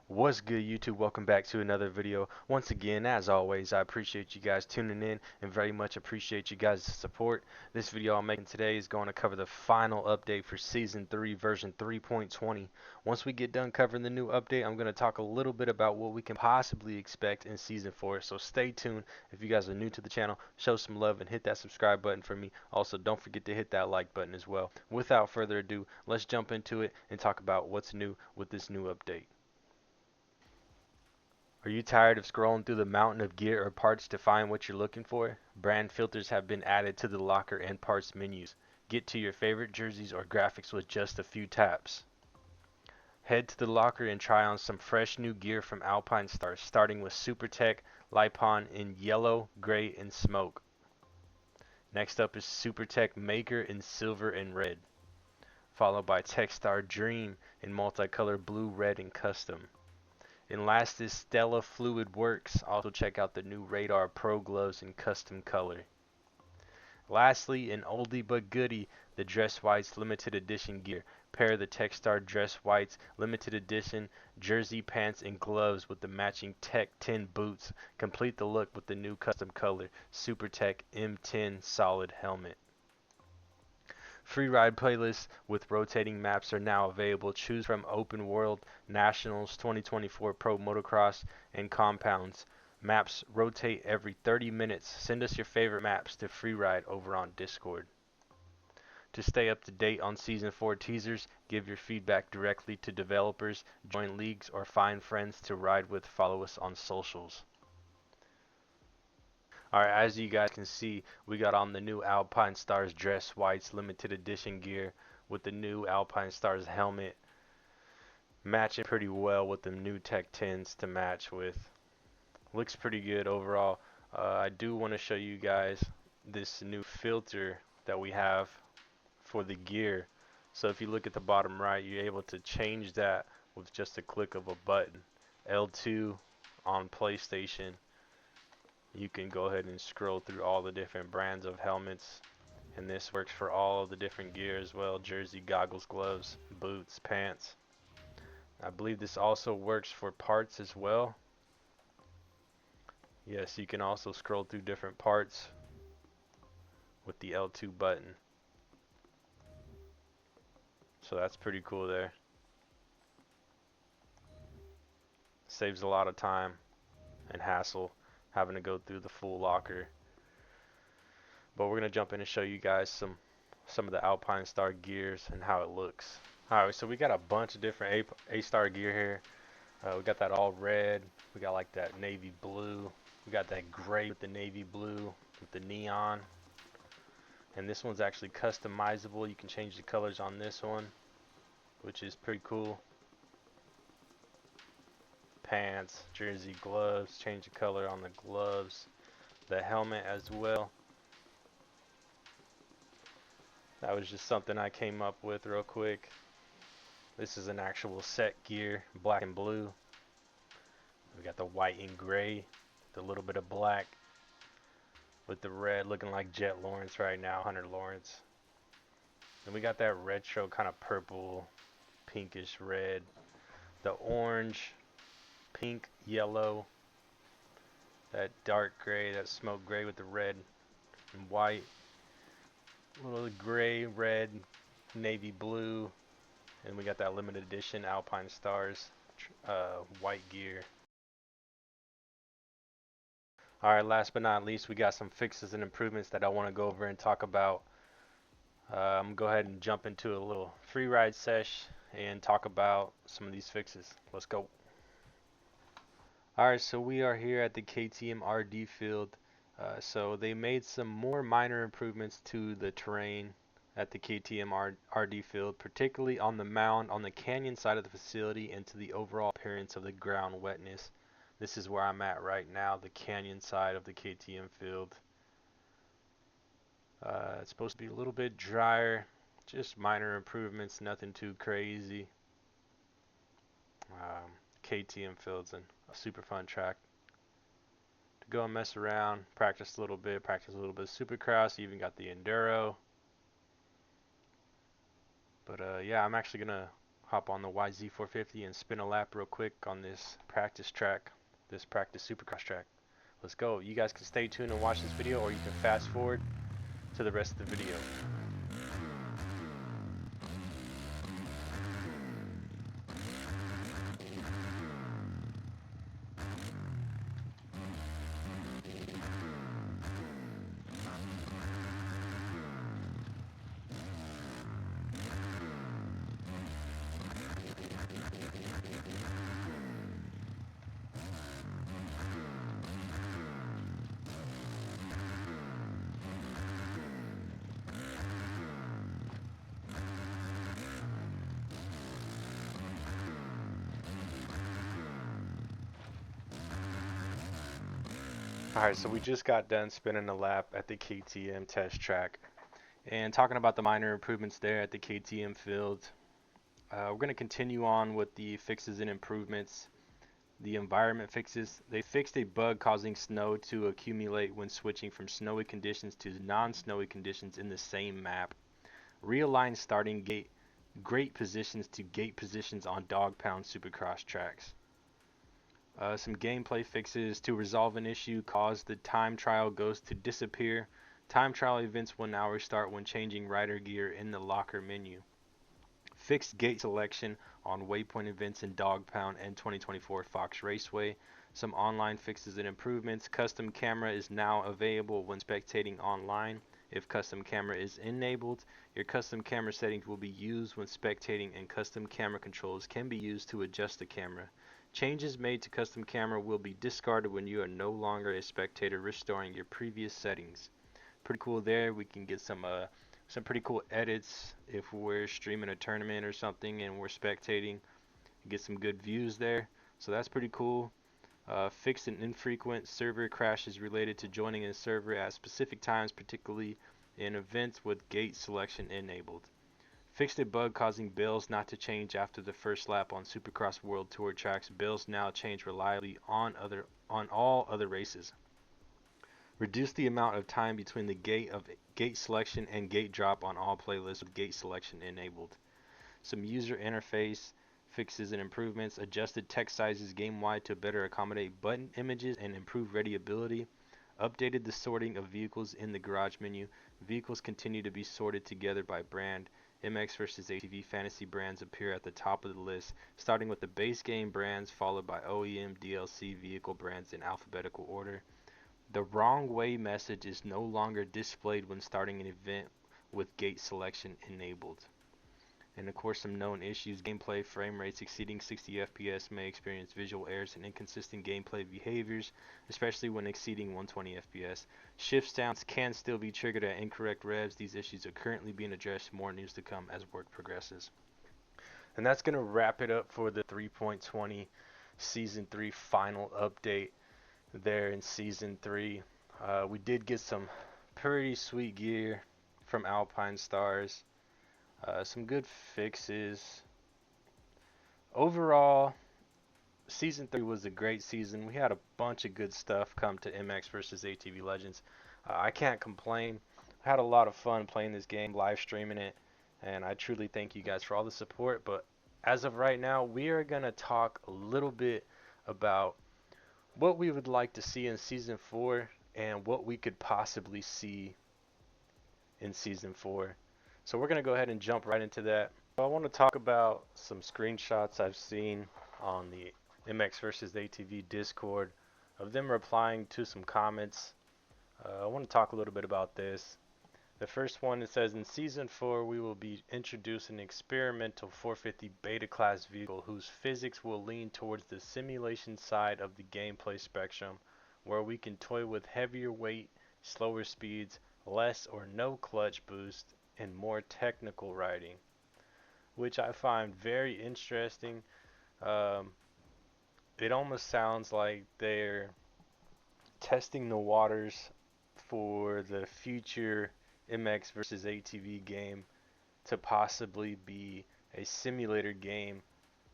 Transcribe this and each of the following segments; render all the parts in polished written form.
What's good, YouTube? Welcome back to another video. Once again, as always, I appreciate you guys tuning in and very much appreciate you guys' support. This video I'm making today is going to cover the final update for Season 3 version 3.20. Once we get done covering the new update, I'm going to talk a little bit about what we can possibly expect in Season 4. So stay tuned. If you guys are new to the channel, show some love and hit that subscribe button for me. Also, don't forget to hit that like button as well. Without further ado, let's jump into it and talk about what's new with this new update. Are you tired of scrolling through the mountain of gear or parts to find what you're looking for? Brand filters have been added to the locker and parts menus. Get to your favorite jerseys or graphics with just a few taps. Head to the locker and try on some fresh new gear from Alpinestars, starting with SuperTech Lipon in yellow, gray, and smoke. Next up is SuperTech Maker in silver and red, followed by Techstar Dream in multicolor blue, red, and custom. And last is Stella Fluid Works. Also check out the new Radar Pro gloves in custom color. Lastly, an oldie but goodie, the Dress Whites limited edition gear. Pair the Techstar Dress Whites limited edition jersey, pants, and gloves with the matching Tech 10 boots. Complete the look with the new custom color Super Tech M10 solid helmet. Free ride playlists with rotating maps are now available. Choose from Open World, Nationals, 2024 Pro Motocross, and Compounds. Maps rotate every 30 minutes. Send us your favorite maps to Freeride over on Discord. To stay up to date on Season 4 teasers, give your feedback directly to developers, join leagues, or find friends to ride with. Follow us on socials. Alright, as you guys can see, we got on the new Alpinestars Dress Whites limited edition gear with the new Alpinestars helmet, matching pretty well with the new Tech 10s to match with. Looks pretty good overall. I do want to show you guys this new filter that we have for the gear. So if you look at the bottom right, you're able to change that with just a click of a button. L2 on PlayStation. You can go ahead and scroll through all the different brands of helmets, and this works for all of the different gear as well: jersey, goggles, gloves, boots, pants. I believe this also works for parts as well. Yes, you can also scroll through different parts with the L2 button, so that's pretty cool there. Saves a lot of time and hassle having to go through the full locker. But we're gonna jump in and show you guys some of the Alpinestars gears and how it looks. Alright, so we got a bunch of different A-Star gear here. We got that all red. We got like that navy blue. We got that gray with the navy blue with the neon. And this one's actually customizable. You can change the colors on this one, which is pretty cool. Pants, jersey, gloves. Change the color on the gloves. The helmet as well. That was just something I came up with real quick. This is an actual set gear, black and blue. We got the white and gray, the little bit of black, with the red looking like Jet Lawrence right now, Hunter Lawrence. And we got that retro kind of purple, pinkish red, the orange, pink, yellow, that dark gray, that smoke gray with the red and white, a little gray, red, navy blue, and we got that limited edition Alpinestars white gear. Alright, last but not least, we got some fixes and improvements that I want to go over and talk about. I'm going to go ahead and jump into a little free ride sesh and talk about some of these fixes. Let's go. Alright, so we are here at the KTM RD field. So they made some more minor improvements to the terrain at the KTM RD field, particularly on the mound on the canyon side of the facility and to the overall appearance of the ground wetness. This is where I'm at right now, the canyon side of the KTM field. It's supposed to be a little bit drier, just minor improvements, nothing too crazy. KTM field's a super fun track to go and mess around, practice a little bit of Supercross. You even got the Enduro. But yeah, I'm actually gonna hop on the YZ450 and spin a lap real quick on this practice track, this practice supercross track. Let's go. You guys can stay tuned and watch this video, or you can fast forward to the rest of the video. Alright, so we just got done spinning a lap at the KTM test track and talking about the minor improvements there at the KTM field. We're going to continue on with the fixes and improvements. The environment fixes. They fixed a bug causing snow to accumulate when switching from snowy conditions to non-snowy conditions in the same map. Realigned starting gate positions to gate positions on dog pound supercross tracks. Some gameplay fixes to resolve an issue caused the time trial ghost to disappear. Time trial events will now restart when changing rider gear in the locker menu. Fixed gate selection on waypoint events in Dog Pound and 2024 Fox Raceway. Some online fixes and improvements. Custom camera is now available when spectating online. If custom camera is enabled, your custom camera settings will be used when spectating, and custom camera controls can be used to adjust the camera. Changes made to custom camera will be discarded when you are no longer a spectator, restoring your previous settings. Pretty cool there. We can get some pretty cool edits if we're streaming a tournament or something and we're spectating. Get some good views there. So that's pretty cool. Fixed and infrequent server crashes related to joining a server at specific times, particularly in events with gate selection enabled. Fixed a bug causing bails not to change after the first lap on Supercross World Tour tracks. Bails now change reliably on all other races. Reduce the amount of time between the gate selection and gate drop on all playlists with gate selection enabled. Some user interface fixes and improvements. Adjusted text sizes game-wide to better accommodate button images and improve readability. Updated the sorting of vehicles in the garage menu. Vehicles continue to be sorted together by brand. MX vs ATV fantasy brands appear at the top of the list, starting with the base game brands, followed by OEM DLC vehicle brands in alphabetical order. The wrong way message is no longer displayed when starting an event with gate selection enabled. And of course, some known issues. Gameplay frame rates exceeding 60 FPS may experience visual errors and inconsistent gameplay behaviors, especially when exceeding 120 FPS. Shift sounds can still be triggered at incorrect revs. These issues are currently being addressed. More news to come as work progresses. And that's going to wrap it up for the 3.20 Season 3 final update there in Season 3. We did get some pretty sweet gear from Alpinestars. Some good fixes. Overall, Season 3 was a great season. We had a bunch of good stuff come to MX vs ATV Legends. I can't complain. I had a lot of fun playing this game, live streaming it, and I truly thank you guys for all the support. But as of right now, we are going to talk a little bit about what we would like to see in Season 4 and what we could possibly see in Season 4. So we're going to go ahead and jump right into that. I want to talk about some screenshots I've seen on the MX vs ATV Discord of them replying to some comments. I want to talk a little bit about this. The first one, it says, in Season 4 we will be introducing an experimental 450 beta class vehicle whose physics will lean towards the simulation side of the gameplay spectrum, where we can toy with heavier weight, slower speeds, less or no clutch boost, and more technical riding, which I find very interesting. It almost sounds like they're testing the waters for the future MX versus ATV game to possibly be a simulator game,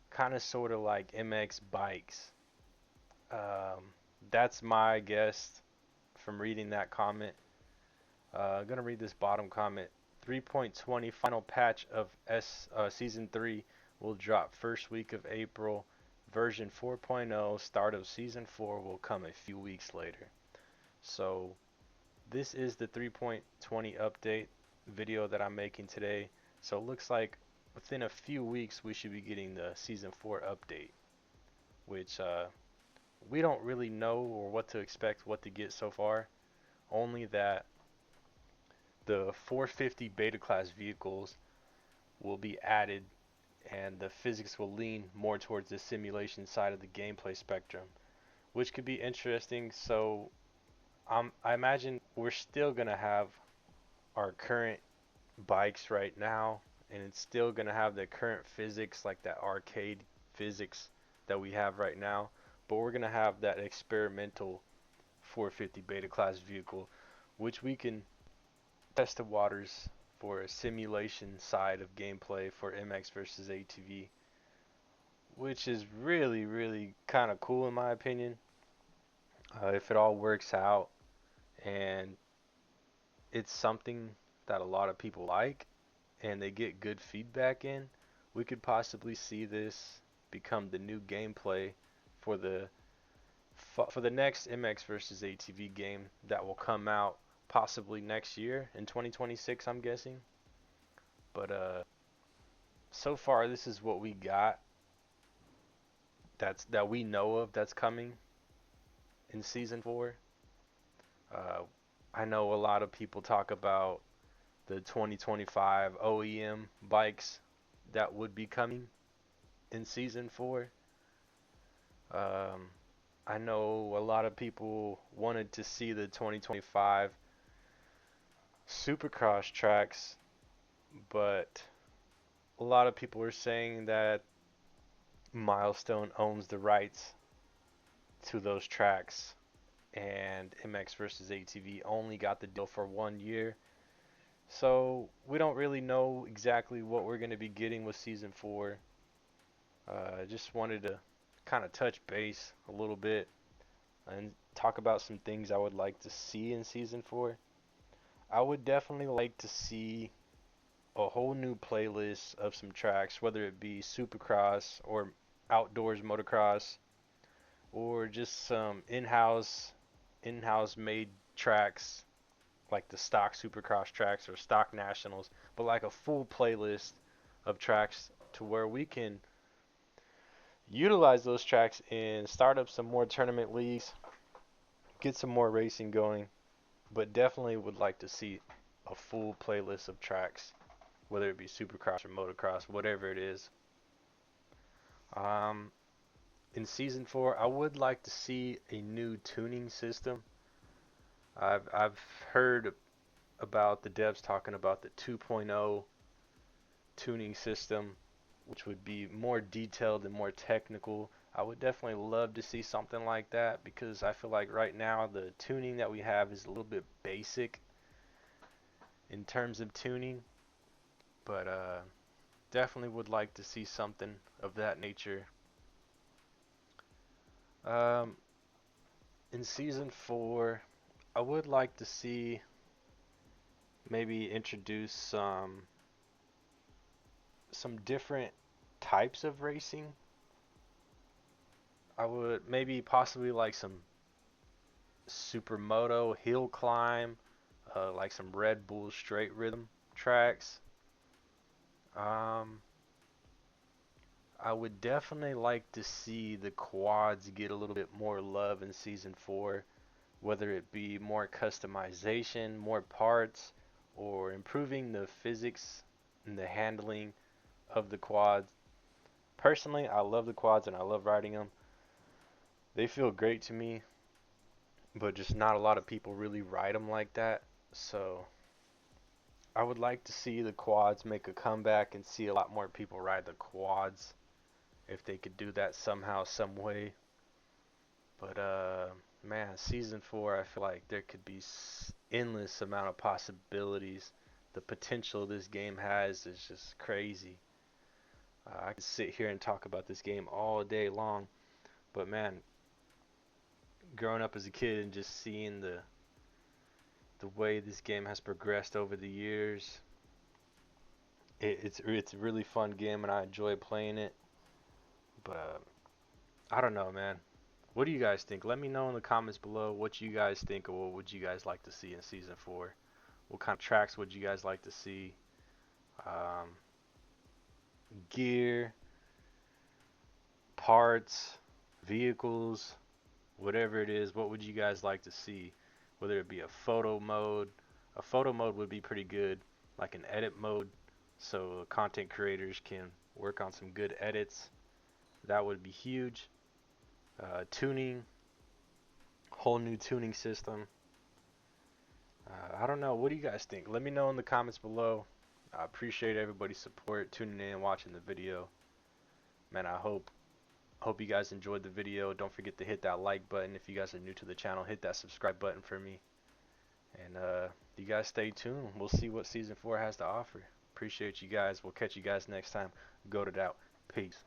kind of sort of like MX bikes. That's my guess from reading that comment. I'm going to read this bottom comment. 3.20 final patch of Season 3 will drop first week of April. Version 4.0, start of season 4 will come a few weeks later. So this is the 3.20 update video that I'm making today. So it looks like within a few weeks we should be getting the season 4 update, which we don't really know or what to expect, what to get so far. Only that the 450 beta class vehicles will be added and the physics will lean more towards the simulation side of the gameplay spectrum, which could be interesting. So I imagine we're still going to have our current bikes right now, and it's still going to have the current physics, like that arcade physics that we have right now, but we're going to have that experimental 450 beta class vehicle, which we can test the waters for a simulation side of gameplay for MX versus ATV, which is really, really kind of cool in my opinion. If it all works out and it's something that a lot of people like and they get good feedback in, we could possibly see this become the new gameplay for the next MX versus ATV game that will come out possibly next year in 2026, I'm guessing. But so far this is what we got that we know of that's coming in season 4. Uh, I know a lot of people talk about the 2025 OEM bikes that would be coming in season 4. Um, I know a lot of people wanted to see the 2025 Supercross tracks, but a lot of people are saying that Milestone owns the rights to those tracks, and MX versus ATV only got the deal for 1 year. So we don't really know exactly what we're going to be getting with season 4. Just wanted to kind of touch base a little bit and talk about some things I would like to see in season 4. I would definitely like to see a whole new playlist of some tracks, whether it be supercross or outdoors motocross or just some in-house made tracks like the stock supercross tracks or stock nationals, but like a full playlist of tracks to where we can utilize those tracks and start up some more tournament leagues, get some more racing going, but definitely would like to see a full playlist of tracks, whether it be supercross or motocross, whatever it is. Um, in season 4, I would like to see a new tuning system. I've heard about the devs talking about the 2.0 tuning system, which would be more detailed and more technical. I would definitely love to see something like that because I feel like right now the tuning that we have is a little bit basic in terms of tuning, but definitely would like to see something of that nature. Um, in season 4, I would like to see maybe introduce some different types of racing. I would maybe possibly like some supermoto hill climb, like some Red Bull straight rhythm tracks. Um, I would definitely like to see the quads get a little bit more love in season 4, whether it be more customization, more parts, or improving the physics and the handling of the quads. Personally, I love the quads and I love riding them. They feel great to me, but just not a lot of people really ride them like that. So I would like to see the quads make a comeback and see a lot more people ride the quads if they could do that somehow, some way. But man, season 4, I feel like there could be endless amount of possibilities. The potential this game has is just crazy. I could sit here and talk about this game all day long, but man, growing up as a kid and just seeing the way this game has progressed over the years it's a really fun game and I enjoy playing it. But I don't know, man. What do you guys think? Let me know in the comments below what you guys think, or what would you guys like to see in season 4? What kind of tracks would you guys like to see? Um, Gear, parts, vehicles, whatever it is, what would you guys like to see? Whether it be a photo mode. A photo mode would be pretty good, like an edit mode, so content creators can work on some good edits. That would be huge. Tuning, whole new tuning system. I don't know. What do you guys think? Let me know in the comments below. I appreciate everybody's support, tuning in, watching the video. Man, I hope you guys enjoyed the video. Don't forget to hit that like button. If you guys are new to the channel, hit that subscribe button for me. And you guys stay tuned. We'll see what season 4 has to offer. Appreciate you guys. We'll catch you guys next time. Goat it out. Peace.